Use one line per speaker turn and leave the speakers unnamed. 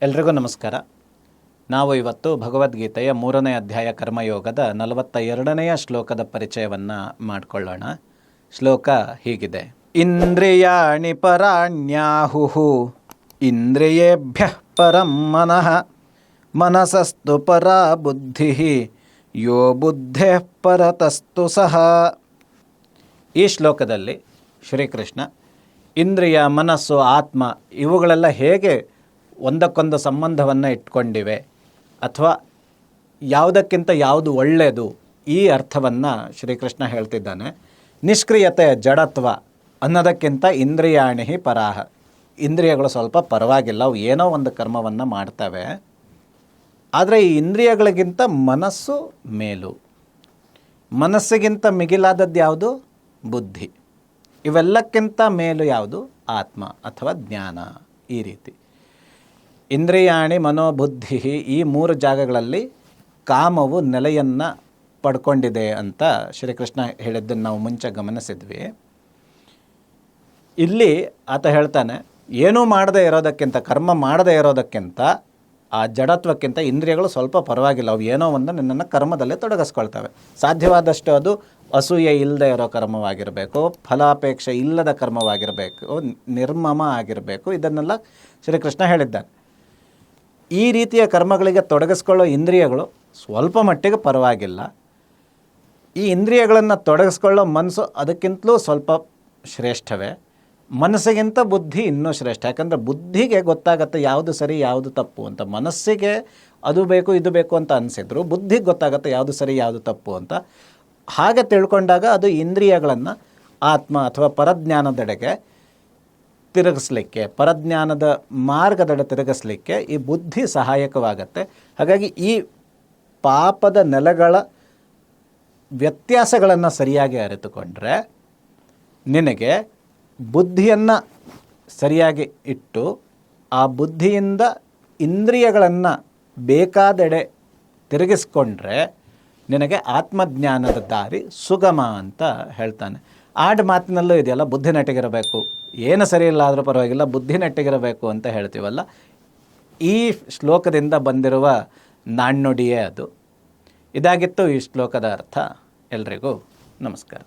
ಎಲ್ರಿಗೂ ನಮಸ್ಕಾರ. ನಾವು ಇವತ್ತು ಭಗವದ್ಗೀತೆಯ 3ನೇ ಅಧ್ಯಾಯ ಕರ್ಮಯೋಗದ 42ನೆಯ ಶ್ಲೋಕದ ಪರಿಚಯವನ್ನು ಮಾಡಿಕೊಳ್ಳೋಣ. ಶ್ಲೋಕ ಹೀಗಿದೆ: ಇಂದ್ರಿಯಾಣಿ ಪರಾಣ್ಯಾಹುಹು ಇಂದ್ರಿಯೇಭ್ಯಃ ಪರಂ ಮನಃ ಮನಸಸ್ತು ಪರಾ ಬುದ್ಧಿಃ ಯೋ ಬುದ್ಧೇಃ ಪರತಸ್ತು ಸಹ. ಈ ಶ್ಲೋಕದಲ್ಲಿ ಶ್ರೀಕೃಷ್ಣ ಇಂದ್ರಿಯ, ಮನಸ್ಸು, ಆತ್ಮ ಇವುಗಳೆಲ್ಲ ಹೇಗೆ ಒಂದಕ್ಕೊಂದು ಸಂಬಂಧವನ್ನು ಇಟ್ಕೊಂಡಿವೆ ಅಥವಾ ಯಾವುದಕ್ಕಿಂತ ಯಾವುದು ಒಳ್ಳೆಯದು, ಈ ಅರ್ಥವನ್ನು ಶ್ರೀಕೃಷ್ಣ ಹೇಳ್ತಿದ್ದಾನೆ. ನಿಷ್ಕ್ರಿಯತೆ, ಜಡತ್ವ ಅನ್ನೋದಕ್ಕಿಂತ ಇಂದ್ರಿಯಾಣಿ ಪರಾಹ, ಇಂದ್ರಿಯಗಳು ಸ್ವಲ್ಪ ಪರವಾಗಿಲ್ಲ, ಅವು ಏನೋ ಒಂದು ಕರ್ಮವನ್ನು ಮಾಡ್ತವೆ. ಆದರೆ ಈ ಇಂದ್ರಿಯಗಳಿಗಿಂತ ಮನಸ್ಸು ಮೇಲು, ಮನಸ್ಸಿಗಿಂತ ಮಿಗಿಲಾದದ್ದು ಯಾವುದು? ಬುದ್ಧಿ. ಇವೆಲ್ಲಕ್ಕಿಂತ ಮೇಲು ಯಾವುದು? ಆತ್ಮ ಅಥವಾ ಜ್ಞಾನ. ಈ ರೀತಿ ಇಂದ್ರಿಯಾಣಿ, ಮನೋಬುದ್ಧಿ, ಈ 3 ಜಾಗಗಳಲ್ಲಿ ಕಾಮವು ನೆಲೆಯನ್ನು ಪಡ್ಕೊಂಡಿದೆ ಅಂತ ಶ್ರೀಕೃಷ್ಣ ಹೇಳಿದ್ದನ್ನು ನಾವು ಮುಂಚೆ ಗಮನಿಸಿದ್ವಿ. ಇಲ್ಲಿ ಆತ ಹೇಳ್ತಾನೆ, ಏನೂ ಮಾಡದೇ ಇರೋದಕ್ಕಿಂತ, ಕರ್ಮ ಮಾಡದೇ ಇರೋದಕ್ಕಿಂತ, ಆ ಜಡತ್ವಕ್ಕಿಂತ ಇಂದ್ರಿಯಗಳು ಸ್ವಲ್ಪ ಪರವಾಗಿಲ್ಲ, ಅವು ಏನೋ ಒಂದು ನಿನ್ನನ್ನು ಕರ್ಮದಲ್ಲೇ ತೊಡಗಿಸ್ಕೊಳ್ತವೆ. ಸಾಧ್ಯವಾದಷ್ಟು ಅದು ಅಸೂಯೆ ಇಲ್ಲದೆ ಇರೋ ಕರ್ಮವಾಗಿರಬೇಕು, ಫಲಾಪೇಕ್ಷೆ ಇಲ್ಲದ ಕರ್ಮವಾಗಿರಬೇಕು, ನಿರ್ಮಮ ಆಗಿರಬೇಕು. ಇದನ್ನೆಲ್ಲ ಶ್ರೀಕೃಷ್ಣ ಹೇಳಿದ್ದಾನೆ. ಈ ರೀತಿಯ ಕರ್ಮಗಳಿಗೆ ತೊಡಗಿಸ್ಕೊಳ್ಳೋ ಇಂದ್ರಿಯಗಳು ಸ್ವಲ್ಪ ಮಟ್ಟಿಗೆ ಪರವಾಗಿಲ್ಲ. ಈ ಇಂದ್ರಿಯಗಳನ್ನು ತೊಡಗಿಸ್ಕೊಳ್ಳೋ ಮನಸ್ಸು ಅದಕ್ಕಿಂತಲೂ ಸ್ವಲ್ಪ ಶ್ರೇಷ್ಠವೇ. ಮನಸ್ಸಿಗಿಂತ ಬುದ್ಧಿ ಇನ್ನೂ ಶ್ರೇಷ್ಠ. ಯಾಕಂದರೆ ಬುದ್ಧಿಗೆ ಗೊತ್ತಾಗತ್ತೆ ಯಾವುದು ಸರಿ ಯಾವುದು ತಪ್ಪು ಅಂತ. ಮನಸ್ಸಿಗೆ ಅದು ಬೇಕು ಇದು ಬೇಕು ಅಂತ ಅನಿಸಿದ್ರು ಬುದ್ಧಿಗೆ ಗೊತ್ತಾಗತ್ತೆ ಯಾವುದು ಸರಿ ಯಾವುದು ತಪ್ಪು ಅಂತ. ಹಾಗೆ ತಿಳ್ಕೊಂಡಾಗ ಅದು ಇಂದ್ರಿಯಗಳನ್ನು ಆತ್ಮ ಅಥವಾ ಪರಜ್ಞಾನದೆಡೆಗೆ ತಿರುಗಿಸ್ಲಿಕ್ಕೆ, ಪರಜ್ಞಾನದ ಮಾರ್ಗದೆಡೆ ತಿರುಗಿಸ್ಲಿಕ್ಕೆ ಈ ಬುದ್ಧಿ ಸಹಾಯಕವಾಗತ್ತೆ. ಹಾಗಾಗಿ ಈ ಪಾಪದ ನೆಲೆಗಳ ವ್ಯತ್ಯಾಸಗಳನ್ನು ಸರಿಯಾಗಿ ಅರಿತುಕೊಂಡ್ರೆ ನಿನಗೆ ಬುದ್ಧಿಯನ್ನು ಸರಿಯಾಗಿ ಇಟ್ಟು ಆ ಬುದ್ಧಿಯಿಂದ ಇಂದ್ರಿಯಗಳನ್ನು ಬೇಕಾದೆಡೆ ತಿರುಗಿಸ್ಕೊಂಡ್ರೆ ನಿನಗೆ ಆತ್ಮಜ್ಞಾನದ ದಾರಿ ಸುಗಮ ಅಂತ ಹೇಳ್ತಾನೆ. ಆಡು ಮಾತಿನಲ್ಲೂ ಇದೆಯಲ್ಲ, ಬುದ್ಧಿ ನೆಟ್ಟಿಗಿರಬೇಕು, ಏನು ಸರಿ ಇಲ್ಲ ಆದರೂ ಪರವಾಗಿಲ್ಲ, ಬುದ್ಧಿ ನೆಟ್ಟಿಗಿರಬೇಕು ಅಂತ ಹೇಳ್ತೀವಲ್ಲ. ಈ ಶ್ಲೋಕದಿಂದ ಬಂದಿರುವ ನಾಣ್ಣುಡಿಯೇ ಅದು. ಇದಾಗಿತ್ತು ಈ ಶ್ಲೋಕದ ಅರ್ಥ. ಎಲ್ರಿಗೂ ನಮಸ್ಕಾರ.